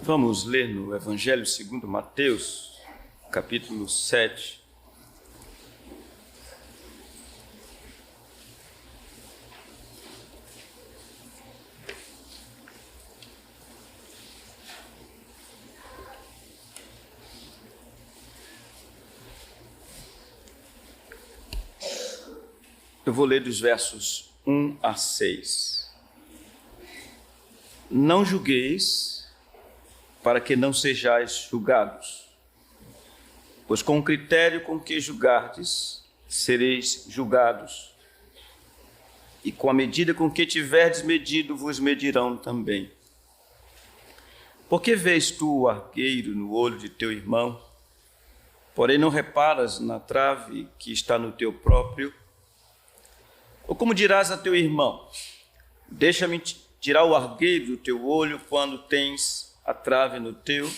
Vamos ler no Evangelho segundo Mateus, capítulo 7. Eu vou ler dos versos 1 a 6. Não julgueis, para que não sejais julgados, pois com o critério com que julgardes, sereis julgados, e com a medida com que tiverdes medido, vos medirão também. Porque vês tu o argueiro no olho de teu irmão, porém não reparas na trave que está no teu próprio? Ou como dirás a teu irmão: deixa-me tirar o argueiro do teu olho, quando tens a trave no teu?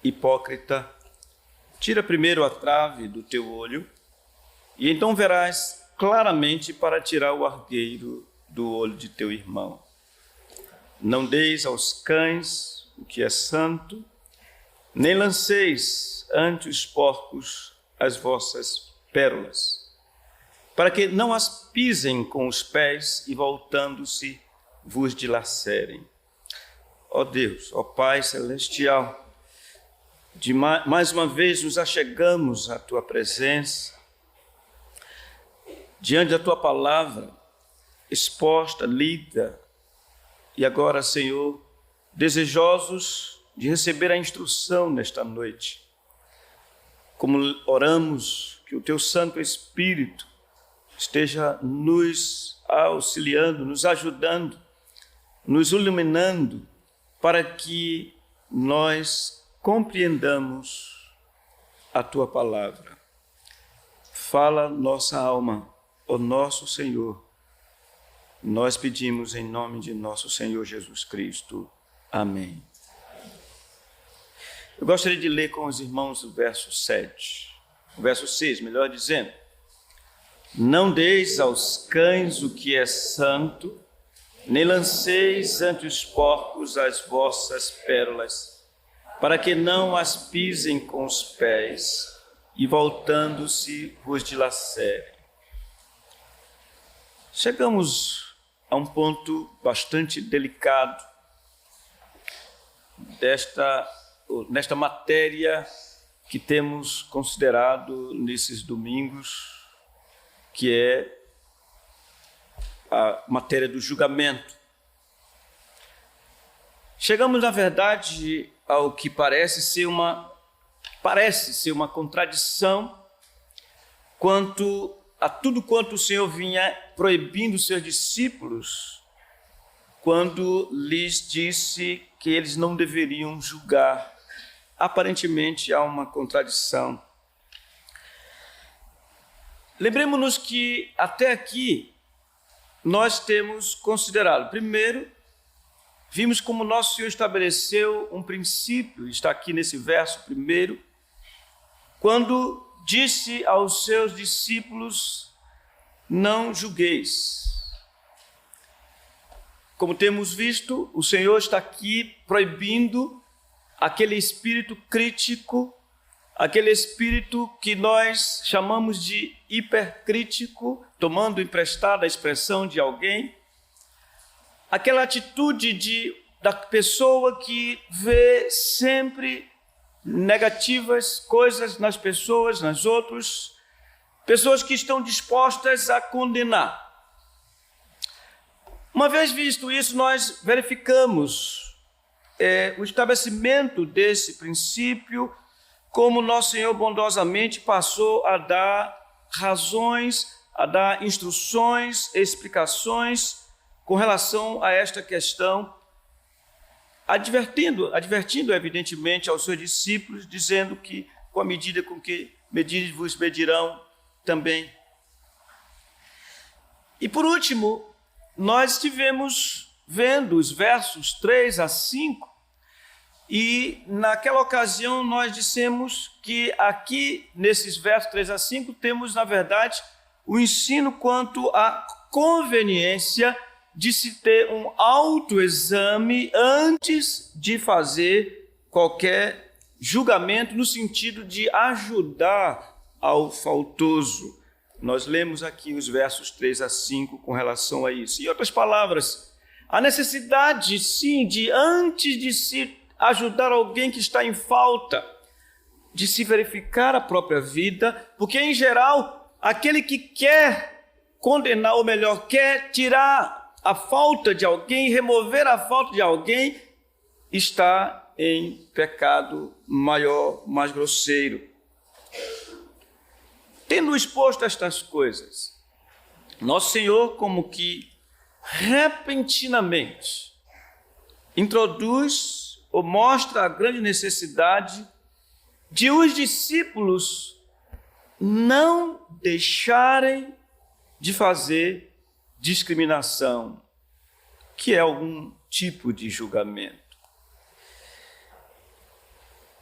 Hipócrita, tira primeiro a trave do teu olho, e então verás claramente para tirar o argueiro do olho de teu irmão. Não deis aos cães o que é santo, nem lanceis ante os porcos as vossas pérolas, para que não as pisem com os pés e, voltando-se, vos dilacerem. Ó Deus, ó Pai Celestial, mais uma vez nos achegamos à Tua presença, diante da Tua palavra, exposta, lida, e agora, Senhor, desejosos de receber a instrução nesta noite. Como oramos, que o Teu Santo Espírito esteja nos auxiliando, nos ajudando, nos iluminando, para que nós compreendamos a Tua palavra. Fala nossa alma, ó nosso Senhor. Nós pedimos em nome de nosso Senhor Jesus Cristo. Amém. Eu gostaria de ler com os irmãos o verso 7, o verso 6, melhor dizendo: não deis aos cães o que é santo, nem lanceis ante os porcos as vossas pérolas, para que não as pisem com os pés, e voltando-se vos dilacerem. Chegamos a um ponto bastante delicado nesta matéria que temos considerado nesses domingos, que é a matéria do julgamento. Chegamos, na verdade, ao que parece ser uma contradição quanto a tudo quanto o Senhor vinha proibindo seus discípulos quando lhes disse que eles não deveriam julgar. Aparentemente há uma contradição. Lembremos-nos que até aqui nós temos considerado, primeiro, vimos como nosso Senhor estabeleceu um princípio, está aqui nesse verso primeiro, quando disse aos seus discípulos: não julgueis. Como temos visto, o Senhor está aqui proibindo aquele espírito crítico, aquele espírito que nós chamamos de hipercrítico, tomando emprestada a expressão de alguém, aquela atitude da pessoa que vê sempre negativas coisas nas pessoas, nas outras, pessoas que estão dispostas a condenar. Uma vez visto isso, nós verificamos o estabelecimento desse princípio, como nosso Senhor bondosamente passou a dar razões, a dar instruções, explicações com relação a esta questão, advertindo evidentemente aos seus discípulos, dizendo que com a medida com que medirdes vos medirão também. E por último, nós estivemos vendo os versos 3 a 5, e naquela ocasião nós dissemos que aqui nesses versos 3 a 5 temos, na verdade, o ensino quanto à conveniência de se ter um autoexame antes de fazer qualquer julgamento no sentido de ajudar ao faltoso. Nós lemos aqui os versos 3 a 5 com relação a isso. Em outras palavras, a necessidade, sim, de antes de se ajudar alguém que está em falta, de se verificar a própria vida, porque, em geral, aquele que quer condenar, ou melhor, quer tirar a falta de alguém, remover a falta de alguém, está em pecado maior, mais grosseiro. Tendo exposto estas coisas, nosso Senhor, como que repentinamente, introduz ou mostra a grande necessidade de os discípulos não deixarem de fazer discriminação, que é algum tipo de julgamento.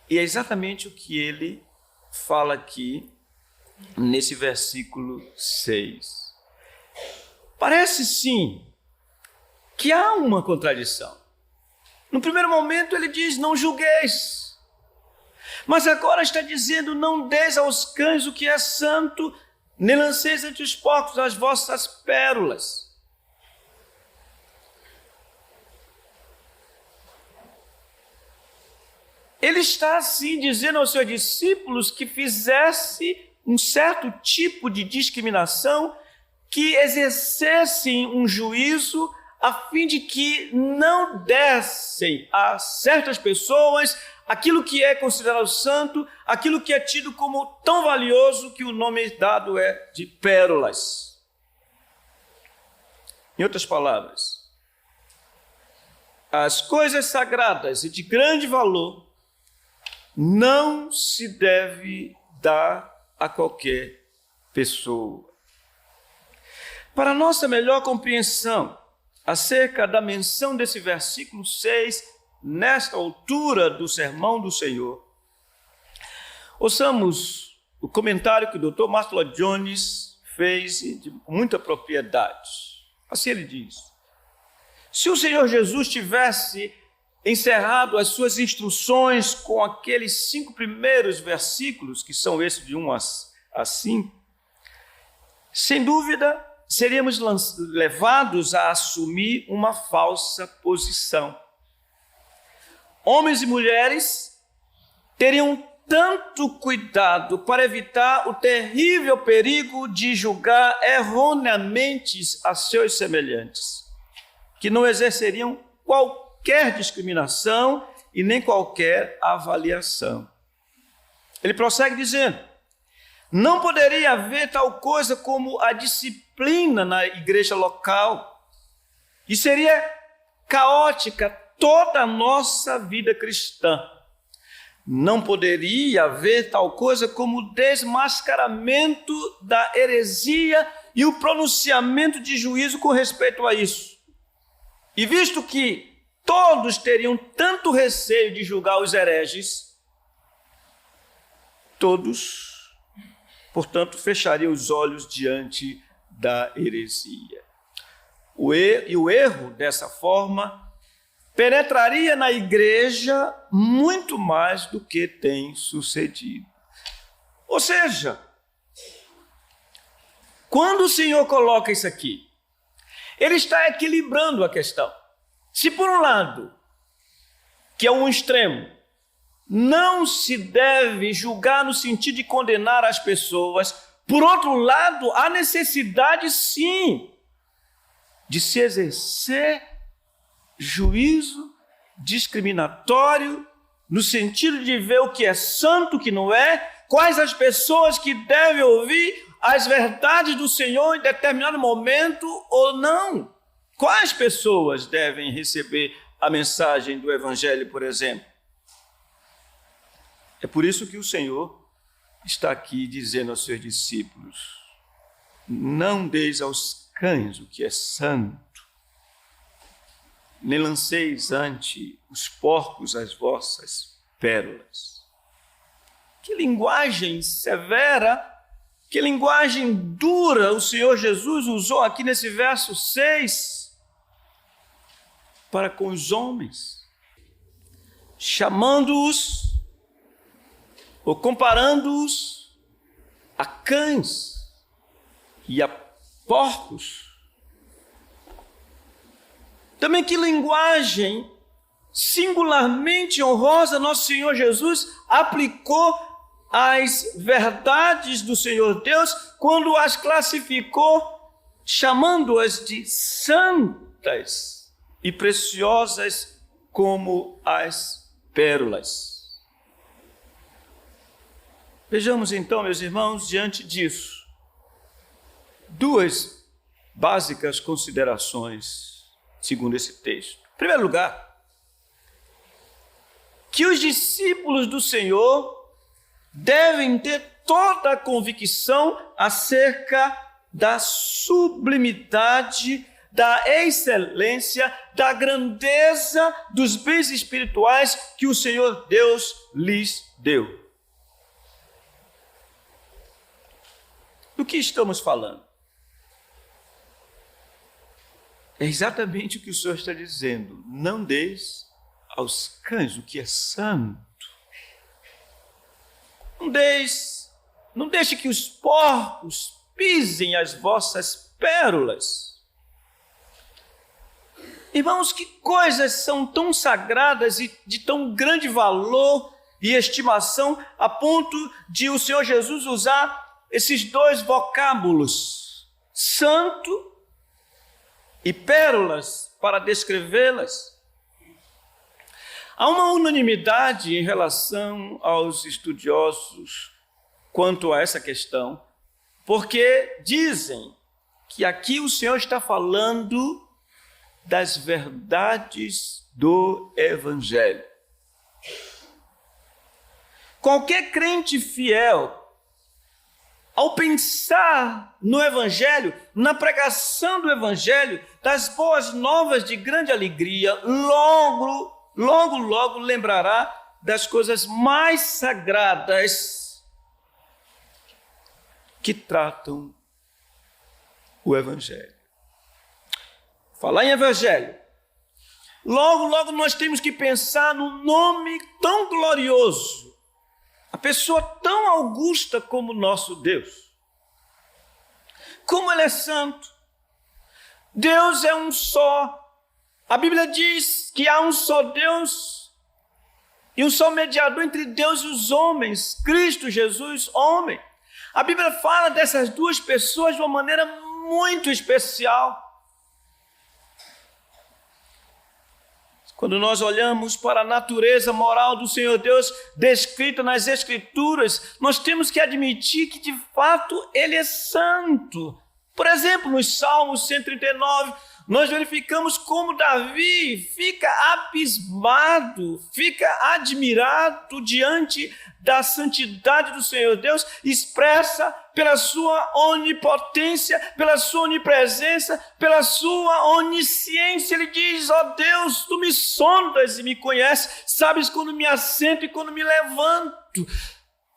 E é exatamente o que ele fala aqui nesse versículo 6. Parece sim que há uma contradição. No primeiro momento ele diz, não julgueis. Mas agora está dizendo, não deis aos cães o que é santo, nem lanceis entre os porcos as vossas pérolas. Ele está assim dizendo aos seus discípulos que fizesse um certo tipo de discriminação, que exercessem um juízo a fim de que não dessem a certas pessoas aquilo que é considerado santo, aquilo que é tido como tão valioso que o nome dado é de pérolas. Em outras palavras, as coisas sagradas e de grande valor não se deve dar a qualquer pessoa. Para nossa melhor compreensão acerca da menção desse versículo 6, nesta altura do Sermão do Senhor, ouçamos o comentário que o Dr. Martyn Lloyd-Jones fez com muita propriedade. Assim ele diz: se o Senhor Jesus tivesse encerrado as suas instruções com aqueles 5 primeiros versículos, que são esses de 1 a 5, sem dúvida, seríamos levados a assumir uma falsa posição. Homens e mulheres teriam tanto cuidado para evitar o terrível perigo de julgar erroneamente a seus semelhantes, que não exerceriam qualquer discriminação e nem qualquer avaliação. Ele prossegue dizendo: não poderia haver tal coisa como a disciplina na igreja local, e seria caótica toda a nossa vida cristã. Não poderia haver tal coisa como o desmascaramento da heresia e o pronunciamento de juízo com respeito a isso. E visto que todos teriam tanto receio de julgar os hereges, todos, portanto, fechariam os olhos diante da heresia. O erro, dessa forma, penetraria na igreja muito mais do que tem sucedido. Ou seja, quando o Senhor coloca isso aqui, ele está equilibrando a questão. Se por um lado, que é um extremo, não se deve julgar no sentido de condenar as pessoas, por outro lado, há necessidade sim de se exercer juízo discriminatório, no sentido de ver o que é santo, o que não é, quais as pessoas que devem ouvir as verdades do Senhor em determinado momento ou não. Quais pessoas devem receber a mensagem do Evangelho, por exemplo? É por isso que o Senhor está aqui dizendo aos seus discípulos: não deis aos cães o que é santo, nem lanceis ante os porcos as vossas pérolas. Que linguagem severa, que linguagem dura o Senhor Jesus usou aqui nesse verso 6. para com os homens, chamando-os ou comparando-os a cães e a porcos. Também que linguagem singularmente honrosa nosso Senhor Jesus aplicou às verdades do Senhor Deus quando as classificou, chamando-as de santas e preciosas como as pérolas. Vejamos então, meus irmãos, diante disso, duas básicas considerações segundo esse texto. Em primeiro lugar, que os discípulos do Senhor devem ter toda a convicção acerca da sublimidade, da excelência, da grandeza dos bens espirituais que o Senhor Deus lhes deu. Do que estamos falando? É exatamente o que o Senhor está dizendo. Não deis aos cães o que é santo. Não deixe que os porcos pisem as vossas pérolas. Irmãos, que coisas são tão sagradas e de tão grande valor e estimação a ponto de o Senhor Jesus usar esses dois vocábulos, santo e pérolas, para descrevê-las? Há uma unanimidade em relação aos estudiosos quanto a essa questão, porque dizem que aqui o Senhor está falando das verdades do Evangelho. Qualquer crente fiel, ao pensar no Evangelho, na pregação do Evangelho, das boas novas de grande alegria, logo lembrará das coisas mais sagradas que tratam o Evangelho. Falar em Evangelho, logo nós temos que pensar no nome tão glorioso, a pessoa tão augusta como nosso Deus. Como Ele é santo. Deus é um só. A Bíblia diz que há um só Deus e um só mediador entre Deus e os homens, Cristo Jesus, homem. A Bíblia fala dessas duas pessoas de uma maneira muito especial. Quando nós olhamos para a natureza moral do Senhor Deus descrita nas Escrituras, nós temos que admitir que de fato Ele é santo. Por exemplo, nos Salmos 139, nós verificamos como Davi fica abismado, fica admirado diante da santidade do Senhor Deus, expressa pela sua onipotência, pela sua onipresença, pela sua onisciência. Ele diz: ó Deus, tu me sondas e me conheces, sabes quando me assento e quando me levanto.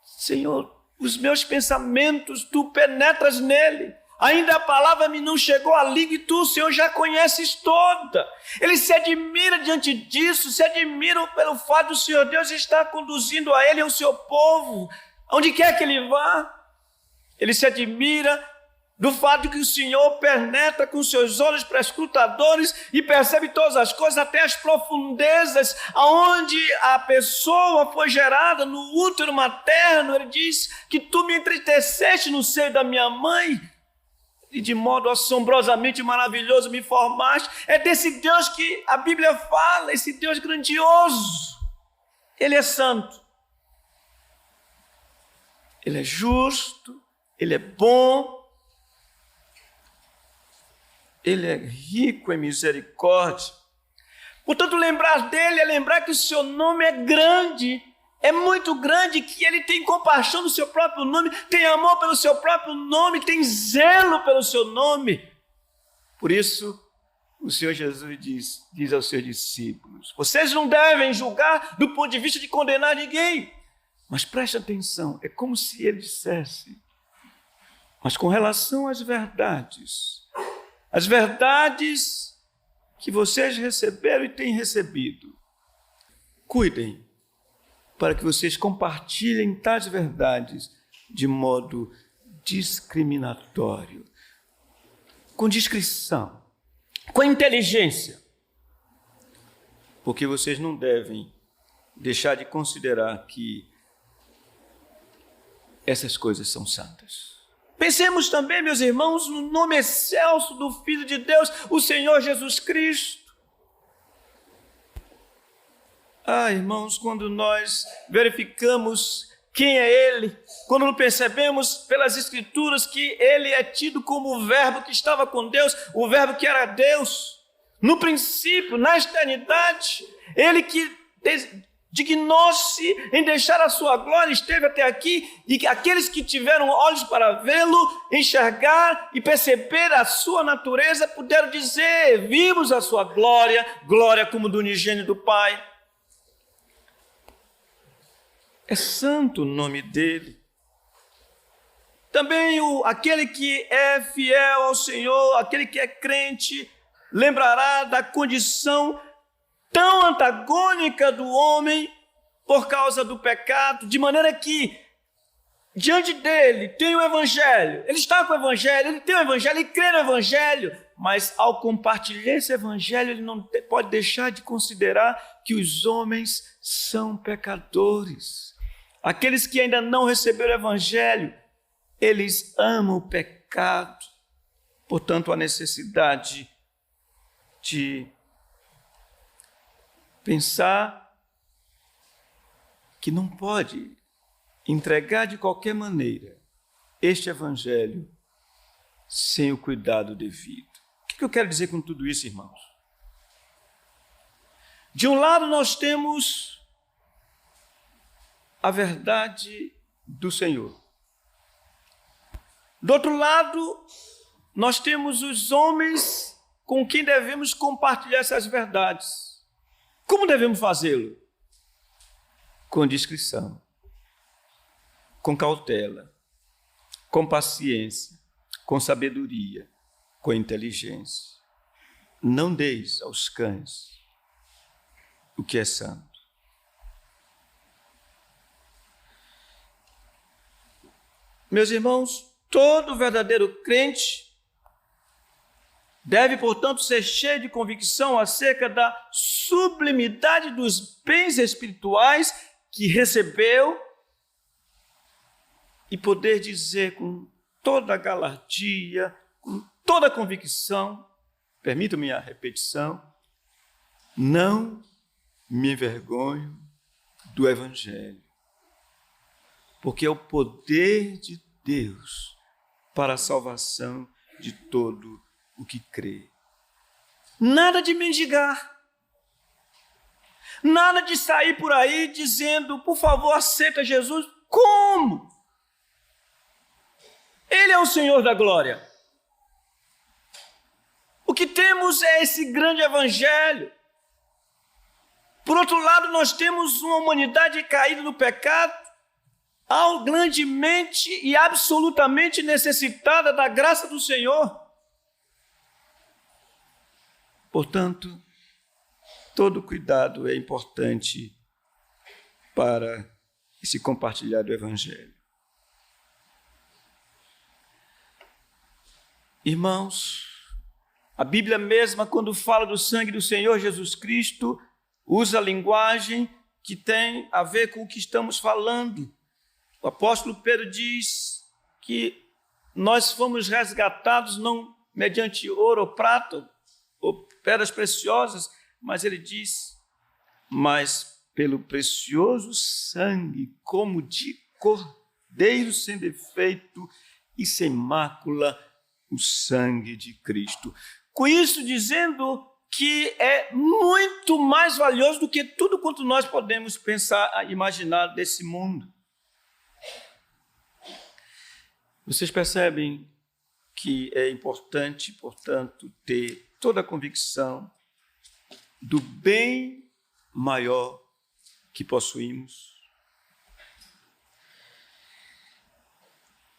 Senhor, os meus pensamentos, tu penetras nele. Ainda a palavra me não chegou à língua e tu, Senhor, já conheces toda. Ele se admira diante disso, se admira pelo fato do Senhor Deus estar conduzindo a ele e ao seu povo, onde quer que ele vá. Ele se admira do fato que o Senhor penetra com seus olhos prescrutadores e percebe todas as coisas, até as profundezas, aonde a pessoa foi gerada no útero materno. Ele diz que tu me entristeceste no seio da minha mãe, e de modo assombrosamente maravilhoso me formaste. É desse Deus que a Bíblia fala, esse Deus grandioso. Ele é santo. Ele é justo, Ele é bom, Ele é rico em misericórdia. Portanto, lembrar dele é lembrar que o seu nome é grande, é muito grande, que ele tem compaixão do seu próprio nome, tem amor pelo seu próprio nome, tem zelo pelo seu nome. Por isso, o Senhor Jesus diz aos seus discípulos: vocês não devem julgar do ponto de vista de condenar ninguém. Mas preste atenção, é como se ele dissesse: mas com relação às verdades que vocês receberam e têm recebido. Cuidem para que vocês compartilhem tais verdades de modo discriminatório, com discrição, com inteligência, porque vocês não devem deixar de considerar que essas coisas são santas. Pensemos também, meus irmãos, no nome excelso do Filho de Deus, o Senhor Jesus Cristo. Irmãos, quando nós verificamos quem é Ele, quando percebemos pelas Escrituras que Ele é tido como o Verbo que estava com Deus, o Verbo que era Deus, no princípio, na eternidade, Ele que dignou-se em deixar a sua glória, esteve até aqui, e que aqueles que tiveram olhos para vê-lo, enxergar e perceber a sua natureza, puderam dizer: vimos a sua glória, glória como do unigênito do Pai. É santo o nome dele. Também aquele que é fiel ao Senhor, aquele que é crente, lembrará da condição tão antagônica do homem por causa do pecado, de maneira que diante dele tem o Evangelho, ele está com o Evangelho, ele tem o Evangelho, ele crê no Evangelho, mas ao compartilhar esse Evangelho, ele não pode deixar de considerar que os homens são pecadores. Aqueles que ainda não receberam o Evangelho, eles amam o pecado. Portanto, a necessidade de pensar que não pode entregar de qualquer maneira este Evangelho sem o cuidado devido. O que eu quero dizer com tudo isso, irmãos? De um lado, nós temos a verdade do Senhor. Do outro lado, nós temos os homens com quem devemos compartilhar essas verdades. Como devemos fazê-lo? Com discrição, com cautela, com paciência, com sabedoria, com inteligência. Não deis aos cães o que é santo. Meus irmãos, todo verdadeiro crente deve, portanto, ser cheio de convicção acerca da sublimidade dos bens espirituais que recebeu e poder dizer com toda a galardia, com toda a convicção, permita-me a repetição, não me envergonho do Evangelho, porque é o poder de Deus para a salvação de todo o que crê. Nada de mendigar, nada de sair por aí dizendo: por favor, aceita Jesus. Como? Ele é o Senhor da glória. O que temos é esse grande Evangelho. Por outro lado, nós temos uma humanidade caída no pecado, grandemente e absolutamente necessitada da graça do Senhor. Portanto, todo cuidado é importante para esse compartilhar do Evangelho. Irmãos, a Bíblia mesma, quando fala do sangue do Senhor Jesus Cristo, usa a linguagem que tem a ver com o que estamos falando. O apóstolo Pedro diz que nós fomos resgatados não mediante ouro ou prata ou pedras preciosas, mas ele diz: mas pelo precioso sangue, como de cordeiro sem defeito e sem mácula, o sangue de Cristo. Com isso dizendo que é muito mais valioso do que tudo quanto nós podemos pensar, imaginar desse mundo. Vocês percebem que é importante, portanto, ter toda a convicção do bem maior que possuímos.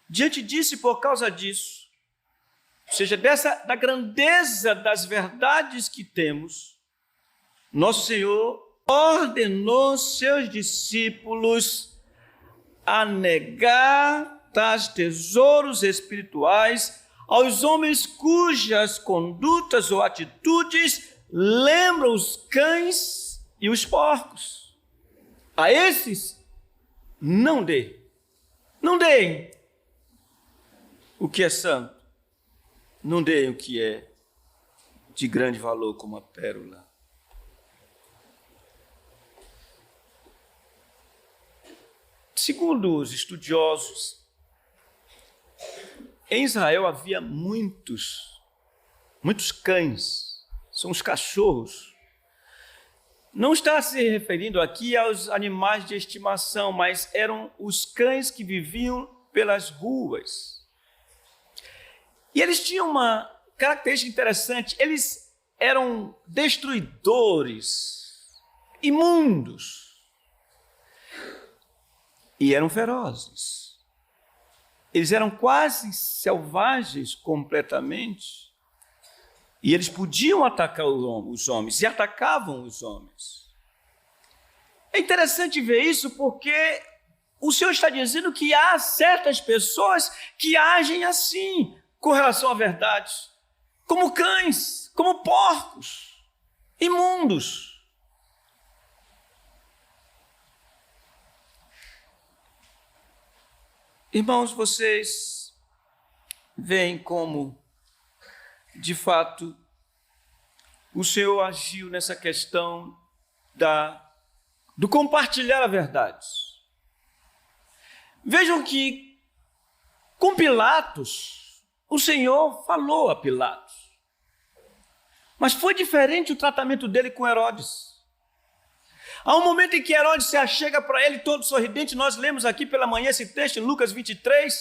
Diante disso e por causa disso, seja, da grandeza das verdades que temos, nosso Senhor ordenou seus discípulos a negar tais tesouros espirituais aos homens cujas condutas ou atitudes lembram os cães e os porcos. A esses, não dê. Não deem o que é santo. Não deem o que é de grande valor como a pérola. Segundo os estudiosos, em Israel havia muitos cães, são os cachorros. Não está se referindo aqui aos animais de estimação, mas eram os cães que viviam pelas ruas. E eles tinham uma característica interessante, eles eram destruidores, imundos, e eram ferozes. Eles eram quase selvagens completamente, e eles podiam atacar os homens, e atacavam os homens. É interessante ver isso porque o Senhor está dizendo que há certas pessoas que agem assim com relação à verdade, como cães, como porcos, imundos. Irmãos, vocês veem como, de fato, o Senhor agiu nessa questão do compartilhar a verdade. Vejam que, com Pilatos, o Senhor falou a Pilatos. Mas foi diferente o tratamento dele com Herodes. Há um momento em que Herodes se achega para ele todo sorridente, nós lemos aqui pela manhã esse texto em Lucas 23,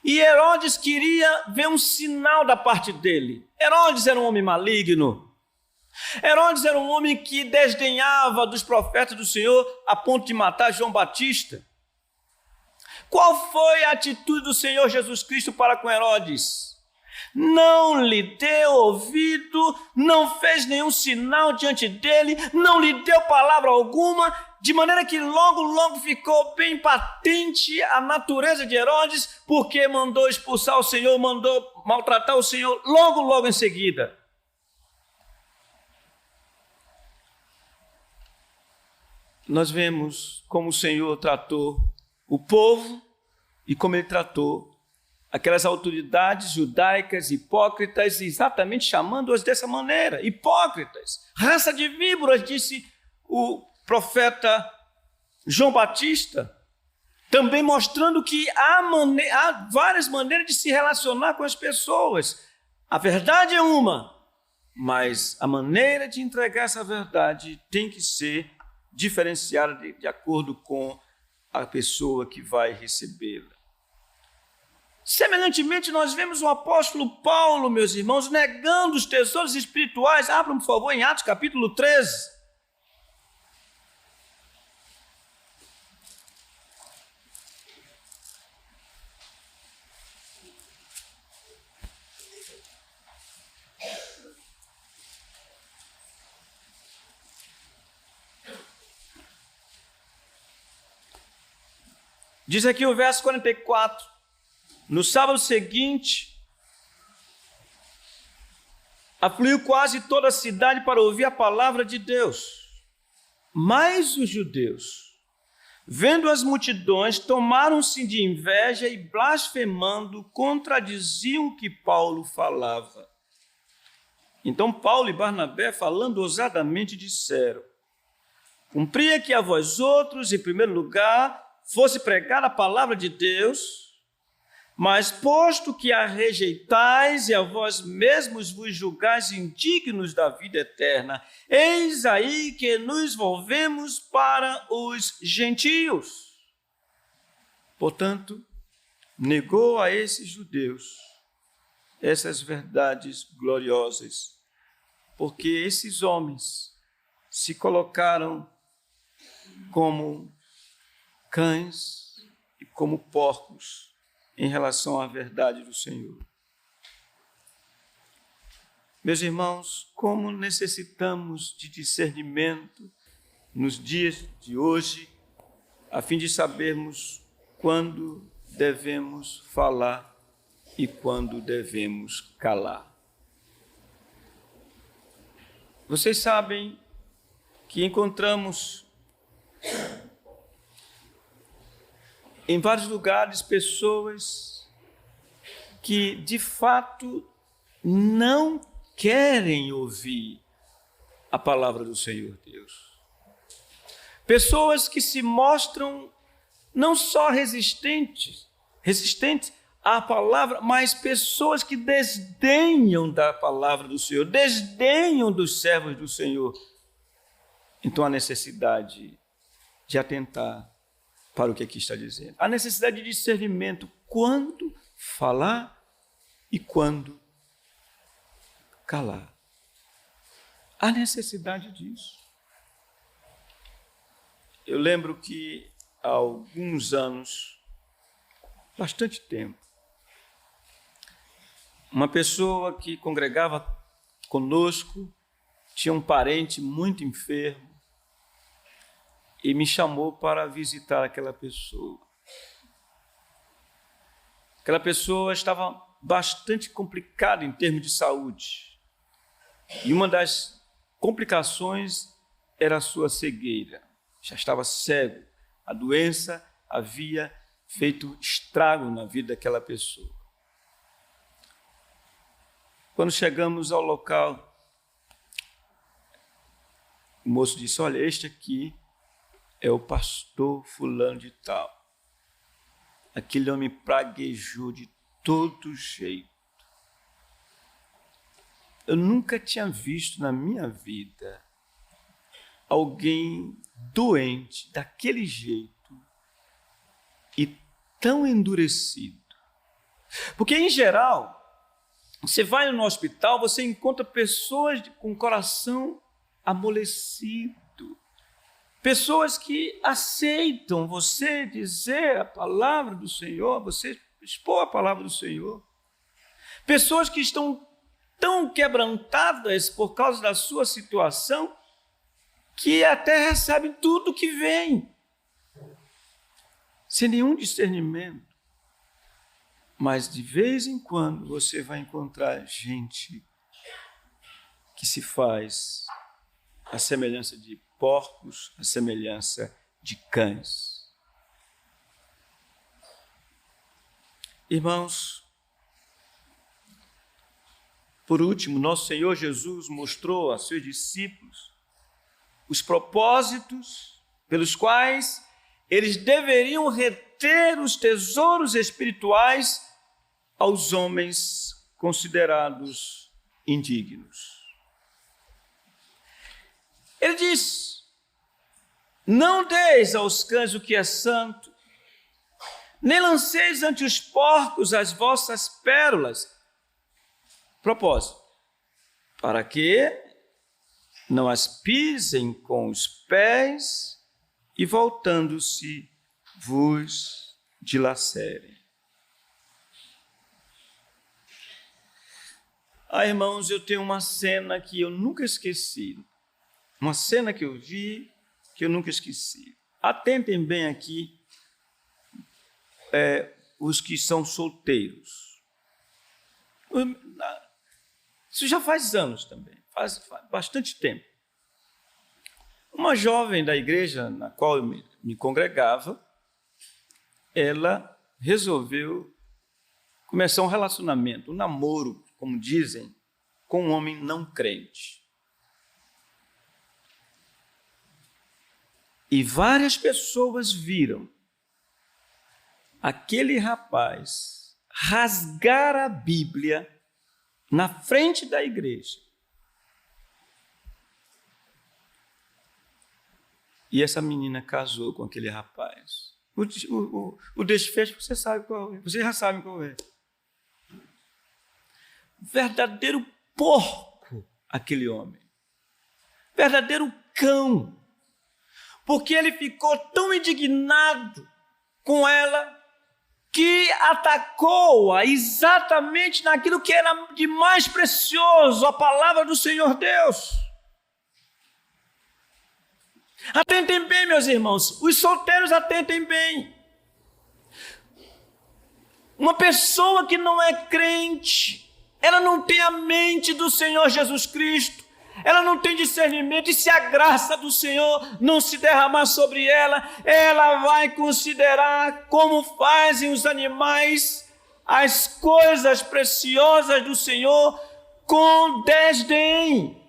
e Herodes queria ver um sinal da parte dele. Herodes era um homem maligno, Herodes era um homem que desdenhava dos profetas do Senhor a ponto de matar João Batista. Qual foi a atitude do Senhor Jesus Cristo para com Herodes? Não lhe deu ouvido, não fez nenhum sinal diante dele, não lhe deu palavra alguma, de maneira que logo ficou bem patente a natureza de Herodes, porque mandou expulsar o Senhor, mandou maltratar o Senhor logo em seguida. Nós vemos como o Senhor tratou o povo e como ele tratou aquelas autoridades judaicas hipócritas, exatamente chamando-as dessa maneira, hipócritas, raça de víboras, disse o profeta João Batista, também mostrando que há várias maneiras de se relacionar com as pessoas. A verdade é uma, mas a maneira de entregar essa verdade tem que ser diferenciada de acordo com a pessoa que vai recebê-la. Semelhantemente, nós vemos o apóstolo Paulo, meus irmãos, negando os tesouros espirituais. Abram, por favor, em Atos capítulo 13. Diz aqui o verso 44. No sábado seguinte, afluiu quase toda a cidade para ouvir a palavra de Deus. Mas os judeus, vendo as multidões, tomaram-se de inveja e, blasfemando, contradiziam o que Paulo falava. Então Paulo e Barnabé, falando ousadamente, disseram: cumpria que a vós outros, em primeiro lugar, fosse pregada a palavra de Deus, mas posto que a rejeitais e a vós mesmos vos julgais indignos da vida eterna, eis aí que nos volvemos para os gentios. Portanto, negou a esses judeus essas verdades gloriosas, porque esses homens se colocaram como cães e como porcos em relação à verdade do Senhor. Meus irmãos, como necessitamos de discernimento nos dias de hoje, a fim de sabermos quando devemos falar e quando devemos calar. Vocês sabem que encontramos em vários lugares pessoas que, de fato, não querem ouvir a palavra do Senhor Deus. Pessoas que se mostram não só resistentes à palavra, mas pessoas que desdenham da palavra do Senhor, desdenham dos servos do Senhor. Então, há necessidade de atentar para o que aqui está dizendo. Há necessidade de discernimento, quando falar e quando calar. Há necessidade disso. Eu lembro que há alguns anos, bastante tempo, uma pessoa que congregava conosco tinha um parente muito enfermo e me chamou para visitar aquela pessoa. Aquela pessoa estava bastante complicada em termos de saúde. E uma das complicações era a sua cegueira. Já estava cego. A doença havia feito estrago na vida daquela pessoa. Quando chegamos ao local, o moço disse: olha, este aqui é o pastor fulano de tal. Aquele homem praguejou de todo jeito. Eu nunca tinha visto na minha vida alguém doente daquele jeito e tão endurecido. Porque, em geral, você vai no hospital, você encontra pessoas com o coração amolecido, pessoas que aceitam você dizer a palavra do Senhor, você expor a palavra do Senhor, pessoas que estão tão quebrantadas por causa da sua situação que até recebem tudo que vem, sem nenhum discernimento. Mas de vez em quando você vai encontrar gente que se faz a semelhança de porcos, a semelhança de cães. Irmãos, por último, nosso Senhor Jesus mostrou a seus discípulos os propósitos pelos quais eles deveriam reter os tesouros espirituais aos homens considerados indignos. Ele diz: não deis aos cães o que é santo, nem lanceis ante os porcos as vossas pérolas. Propósito: para que não as pisem com os pés e, voltando-se, vos dilacerem. Irmãos, eu tenho uma cena que eu nunca esqueci. Uma cena que eu vi que eu nunca esqueci. Atentem bem aqui, os que são solteiros. Isso já faz anos também, faz bastante tempo. Uma jovem da igreja na qual eu me congregava, ela resolveu começar um relacionamento, um namoro, como dizem, com um homem não crente. E várias pessoas viram aquele rapaz rasgar a Bíblia na frente da igreja. E essa menina casou com aquele rapaz. O desfecho você sabe qual é. Vocês já sabem qual é. Verdadeiro porco, aquele homem. Verdadeiro cão. Porque ele ficou tão indignado com ela que atacou-a exatamente naquilo que era de mais precioso, a palavra do Senhor Deus. Atentem bem, meus irmãos, os solteiros atentem bem. Uma pessoa que não é crente, ela não tem a mente do Senhor Jesus Cristo, ela não tem discernimento, e se a graça do Senhor não se derramar sobre ela, ela vai considerar como fazem os animais as coisas preciosas do Senhor com desdém.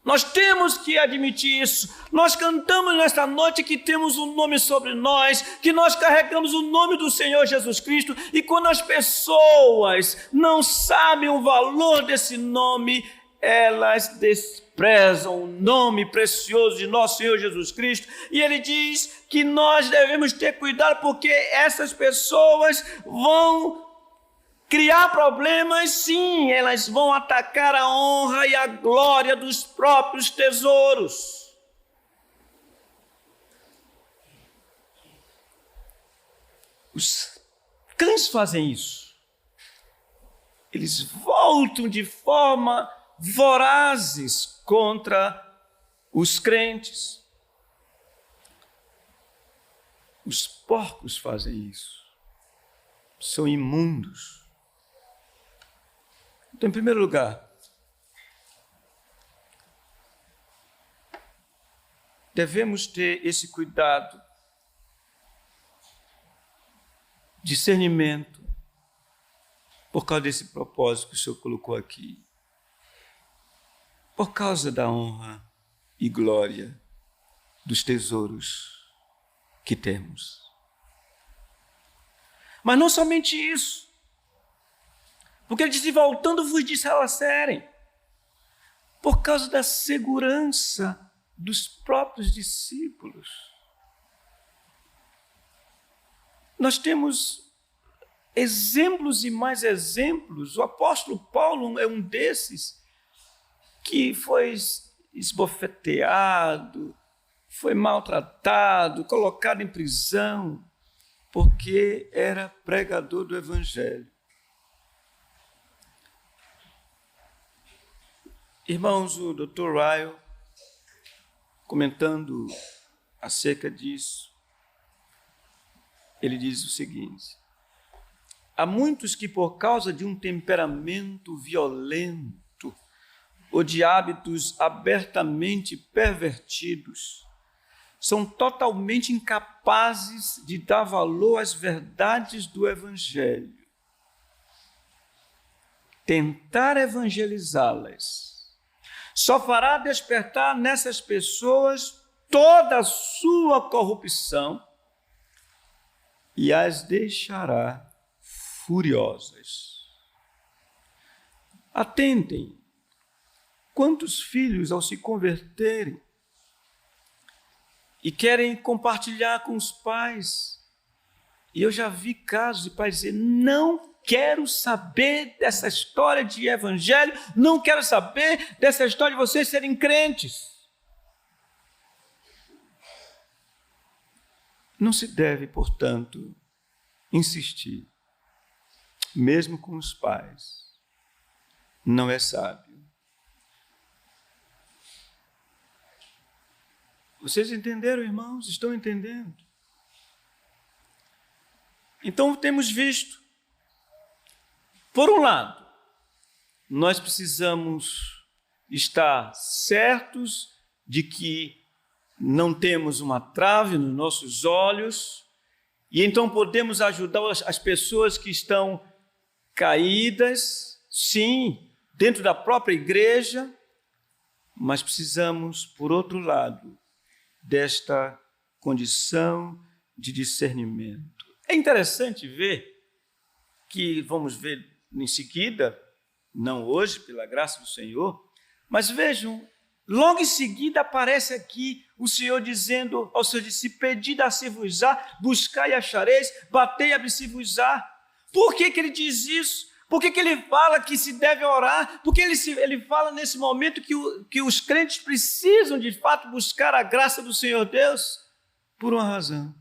Nós temos que admitir isso. Nós cantamos nesta noite que temos um nome sobre nós, que nós carregamos o nome do Senhor Jesus Cristo, e quando as pessoas não sabem o valor desse nome, elas desprezam o nome precioso de nosso Senhor Jesus Cristo. E ele diz que nós devemos ter cuidado, porque essas pessoas vão criar problemas, sim, elas vão atacar a honra e a glória dos próprios tesouros. Os cães fazem isso. Eles voltam de forma vorazes contra os crentes. Os porcos fazem isso. São imundos. Então, em primeiro lugar, devemos ter esse cuidado, discernimento, por causa desse propósito que o Senhor colocou aqui, por causa da honra e glória dos tesouros que temos. Mas não somente isso, porque ele diz: voltando vos disserem, por causa da segurança dos próprios discípulos. Nós temos exemplos e mais exemplos. O apóstolo Paulo é um desses que foi esbofeteado, foi maltratado, colocado em prisão, porque era pregador do evangelho. Irmãos, o Dr. Ryle, comentando acerca disso, ele diz o seguinte: há muitos que, por causa de um temperamento violento ou de hábitos abertamente pervertidos, são totalmente incapazes de dar valor às verdades do Evangelho. Tentar evangelizá-las só fará despertar nessas pessoas toda a sua corrupção e as deixará furiosas. Atentem, quantos filhos, ao se converterem e querem compartilhar com os pais, e eu já vi casos de pais dizer: não quero saber dessa história de evangelho, não quero saber dessa história de vocês serem crentes. Não se deve, portanto, insistir, mesmo com os pais. Não é sábio. Vocês entenderam, irmãos? Estão entendendo? Então, temos visto, por um lado, nós precisamos estar certos de que não temos uma trave nos nossos olhos, e então podemos ajudar as pessoas que estão caídas, sim, dentro da própria igreja, mas precisamos, por outro lado, desta condição de discernimento. É interessante ver que, vamos ver em seguida, não hoje, pela graça do Senhor, mas vejam, logo em seguida aparece aqui o Senhor dizendo aos seus discípulos: pedi, dar-se-vos-á, buscai e achareis, batei e abri-se-vos-á. Por que ele diz isso? Por que ele fala que se deve orar? Porque ele fala nesse momento que os crentes precisam de fato buscar a graça do Senhor Deus? Por uma razão.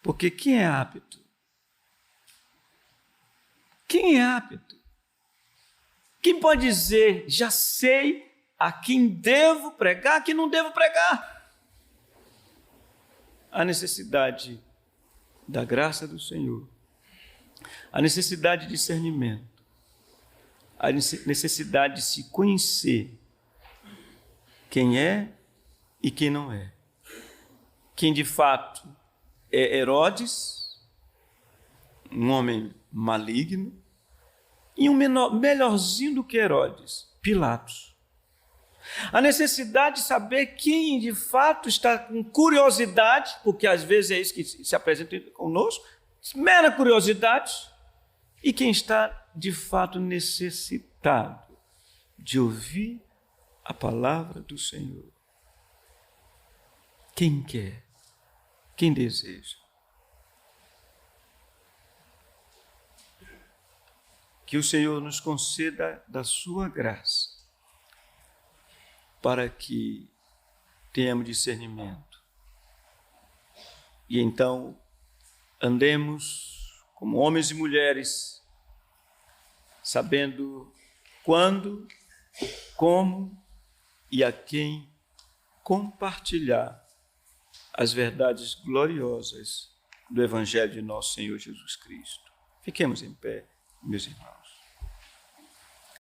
Porque quem é apto? Quem é apto? Quem pode dizer, já sei a quem devo pregar, a quem não devo pregar? A necessidade da graça do Senhor, a necessidade de discernimento, a necessidade de se conhecer quem é e quem não é. Quem de fato é Herodes, um homem maligno, e um melhorzinho do que Herodes, Pilatos. A necessidade de saber quem de fato está com curiosidade, porque às vezes é isso que se apresenta conosco, mera curiosidade, e quem está de fato necessitado de ouvir a palavra do Senhor. Quem quer? Quem deseja? Que o Senhor nos conceda da sua graça para que tenhamos discernimento e então andemos como homens e mulheres, sabendo quando, como e a quem compartilhar as verdades gloriosas do Evangelho de nosso Senhor Jesus Cristo. Fiquemos em pé, meus irmãos.